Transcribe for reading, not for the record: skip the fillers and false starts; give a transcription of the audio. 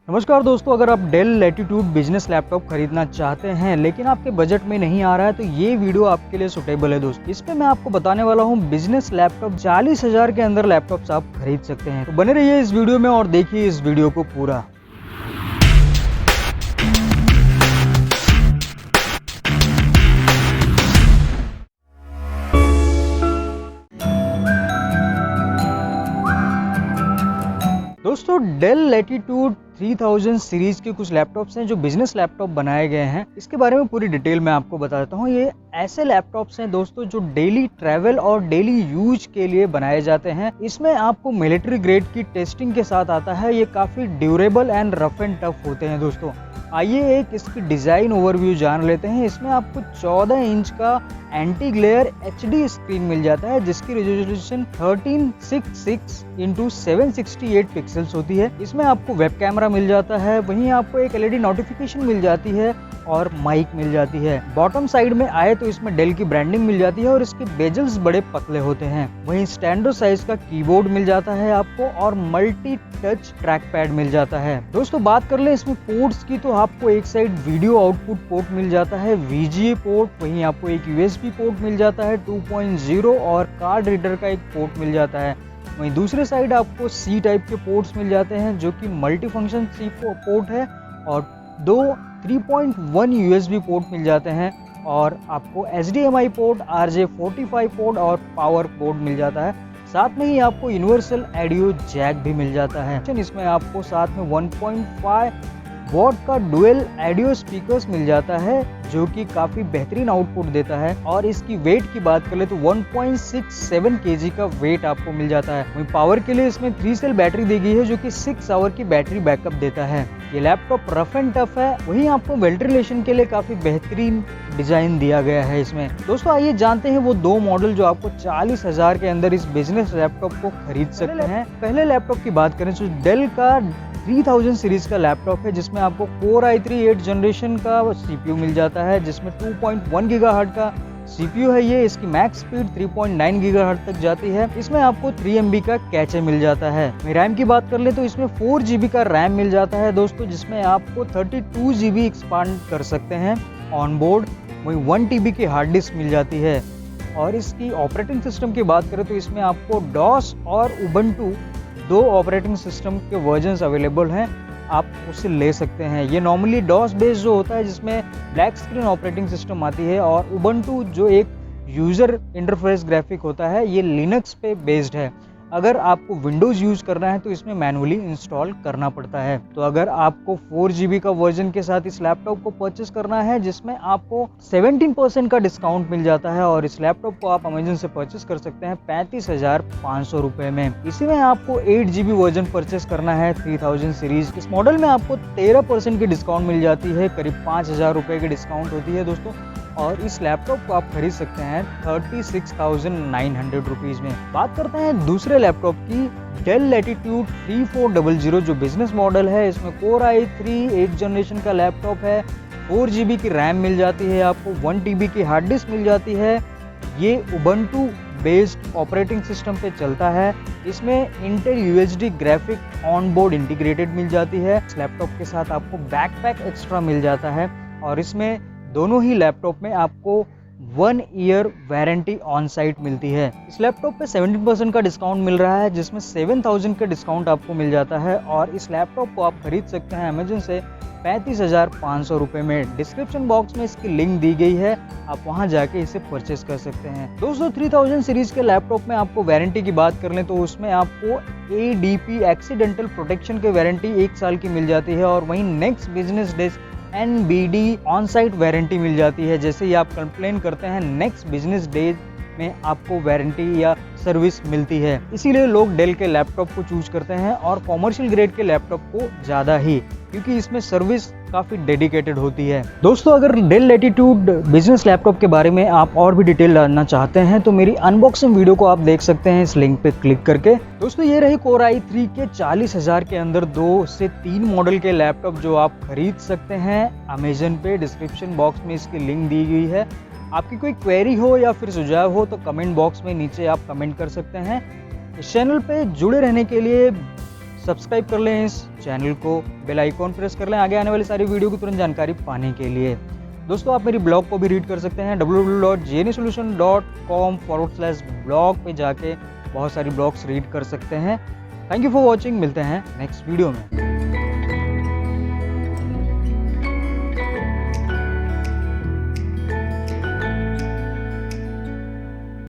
नमस्कार दोस्तों, अगर आप डेल लैटिट्यूड बिजनेस लैपटॉप खरीदना चाहते हैं लेकिन आपके बजट में नहीं आ रहा है तो ये वीडियो आपके लिए सुटेबल है दोस्तों। इसमें मैं आपको बताने वाला हूँ बिजनेस लैपटॉप 40,000 के अंदर लैपटॉप्स आप खरीद सकते हैं। तो बने रहिए इस वीडियो में और देखिए इस वीडियो को पूरा। दोस्तों, डेल लैटिट्यूड 3000 सीरीज के कुछ लैपटॉप्स हैं जो बिजनेस लैपटॉप बनाए गए हैं। इसके बारे में पूरी डिटेल में आपको बता देता हूँ। ये ऐसे लैपटॉप्स हैं दोस्तों जो डेली ट्रैवल और डेली यूज के लिए बनाए जाते हैं। इसमें आपको मिलिट्री ग्रेड की टेस्टिंग के साथ आता है। ये काफी durable and rough and tough होते हैं दोस्तों। आइए एक इसकी डिजाइन ओवरव्यू जान लेते हैं। इसमें आपको 14 इंच का एंटी ग्लेयर HD स्क्रीन मिल जाता है जिसकी रेजोल्यूशन 1366 × 768 पिक्सल्स होती है। इसमें आपको वेब कैमरा मिल जाता है, वहीं आपको एक LED नोटिफिकेशन मिल जाती है और माइक मिल जाती है। बॉटम साइड में आए तो इसमें डेल की ब्रांडिंग मिल जाती है और इसके बेजल्स बड़े पतले होते हैं। वहीं स्टैंडर्ड साइज का कीबोर्ड मिल जाता है आपको और मल्टी टच ट्रैक पैड मिल जाता है। दोस्तों बात कर ले इसमें पोर्ट्स की तो आपको एक साइड वीडियो आउटपुट पोर्ट मिल जाता है, VGA पोर्ट, वहीं आपको एक USB पोर्ट मिल जाता है 2.0 और कार्ड रीडर का एक पोर्ट मिल जाता है। वहीं दूसरे साइड आपको C टाइप के पोर्ट्स मिल जाते हैं जो कि मल्टी फंक्शन C पोर्ट है और दो 3.1 USB पोर्ट मिल जाते हैं और आपको HDMI पोर्ट, RJ45 पोर्ट और पावर पोर्ट मिल जाता है। साथ में ही आपको यूनिवर्सल ऑडियो जैक भी मिल जाता है। इसमें आपको साथ में 1.5 वॉट का डुअल ऑडियो स्पीकर्स मिल जाता है जो कि काफी बेहतरीन आउटपुट देता है। और इसकी वेट की बात कर ले तो 1.67 kg का वेट आपको मिल जाता है। वहीं पावर के लिए इसमें 3 सेल बैटरी दी गई है जो कि 6 आवर की बैटरी बैकअप देता है। ये लैपटॉप रफ एंड टफ है, वहीं आपको वेंटिलेशन के लिए काफी बेहतरीन डिजाइन दिया गया है इसमें। दोस्तों आइए जानते हैं वो दो मॉडल जो आपको 40,000 के अंदर इस बिजनेस लैपटॉप को खरीद सकते हैं। पहले लैपटॉप की बात करें तो डेल का 3000 सीरीज का लैपटॉप है जिसमें आपको Core i3 8 जनरेशन का CPU मिल जाता है जिसमें 2.1 GHz का CPU है। ये इसकी मैक्स स्पीड 3.9 GHz तक जाती है। इसमें आपको 3 MB का कैचे मिल जाता है। रैम की बात कर ले तो इसमें 4 GB का रैम मिल जाता है दोस्तों, जिसमें आपको 32 GB एक्सपांड कर सकते हैं ऑन बोर्ड। वहीं 1 TB की हार्ड डिस्क मिल जाती है। और इसकी ऑपरेटिंग सिस्टम की बात करें तो इसमें आपको DOS और Ubuntu दो ऑपरेटिंग सिस्टम के वर्जन्स अवेलेबल हैं, आप उसे ले सकते हैं। ये नॉर्मली DOS बेस्ड जो होता है जिसमें ब्लैक स्क्रीन ऑपरेटिंग सिस्टम आती है और Ubuntu जो एक यूज़र इंटरफेस ग्राफिक होता है ये लिनक्स पे बेस्ड है। अगर आपको विंडोज़ यूज़ करना है तो इसमें मैनुअली इंस्टॉल करना पड़ता है। तो अगर आपको 4 GB का वर्जन के साथ इस लैपटॉप को परचेस करना है जिसमें आपको 17% का डिस्काउंट मिल जाता है और इस लैपटॉप को आप अमेजन से परचेस कर सकते हैं 35,500 रुपए में। इसी में आपको 8 GB वर्जन परचेस करना है 3000 सीरीज। इस मॉडल में आपको 13% की डिस्काउंट मिल जाती है, करीब 5,000 रुपए की डिस्काउंट होती है दोस्तों। और इस लैपटॉप को आप खरीद सकते हैं 36,900 रुपीज में। बात करते हैं दूसरे लैपटॉप की, डेल लैटिट्यूड 3400 जो बिजनेस मॉडल है। इसमें Core i3 8 जनरेशन का लैपटॉप है, 4 GB की रैम मिल जाती है, आपको 1 TB की हार्ड डिस्क मिल जाती है। ये Ubuntu बेस्ड ऑपरेटिंग सिस्टम पे चलता है। इसमें Intel UHD graphic on board integrated मिल जाती है। इस लैपटॉप के साथ आपको बैकपैक एक्स्ट्रा मिल जाता है और इसमें दोनों ही लैपटॉप में आपको 1 ईयर वारंटी ऑन साइट मिलती है। इस लैपटॉप पे 17% का डिस्काउंट मिल रहा है जिसमें 7000 का डिस्काउंट आपको मिल जाता है और इस लैपटॉप को आप खरीद सकते हैं अमेजन से 35,500 रुपए में। डिस्क्रिप्शन बॉक्स में इसकी लिंक दी गई है, आप वहां जाके इसे परचेस कर सकते हैं। दोस्तों 3000 सीरीज के लैपटॉप में आपको वारंटी की बात कर लें तो उसमें आपको ADP एक्सीडेंटल प्रोटेक्शन की वारंटी 1 साल की मिल जाती है और वहीं next business day NBD on site warranty मिल जाती है। जैसे ही आप कंप्लेन करते हैं नेक्स्ट बिजनेस डे में आपको वारंटी या सर्विस मिलती है। इसीलिए लोग डेल के लैपटॉप को चूज करते हैं और कॉमर्शियल ग्रेड के लैपटॉप को ज्यादा ही, क्योंकि इसमें सर्विस काफी डेडिकेटेड होती है। दोस्तों अगर डेल लैटिट्यूड बिजनेस लैपटॉप के बारे में आप और भी डिटेल जानना चाहते हैं तो मेरी अनबॉक्सिंग वीडियो को आप देख सकते हैं इस लिंक पे क्लिक करके। दोस्तों ये रही Core i3 के 40,000 के अंदर 2 से 3 मॉडल के लैपटॉप जो आप खरीद सकते हैं अमेजन पे। डिस्क्रिप्शन बॉक्स में इसकी लिंक दी गई है। आपकी कोई क्वेरी हो या फिर सुझाव हो तो कमेंट बॉक्स में नीचे आप कमेंट कर सकते हैं। इस चैनल पे जुड़े रहने के लिए सब्सक्राइब कर लें इस चैनल को, बेल आइकॉन प्रेस कर लें आगे आने वाली सारी वीडियो की तुरंत जानकारी पाने के लिए। दोस्तों आप मेरी ब्लॉग को भी रीड कर सकते हैं www.jnesolution.com/blog पे जाके बहुत सारी ब्लॉग्स रीड कर सकते हैं। थैंक यू फॉर वॉचिंग, मिलते हैं नेक्स्ट वीडियो में।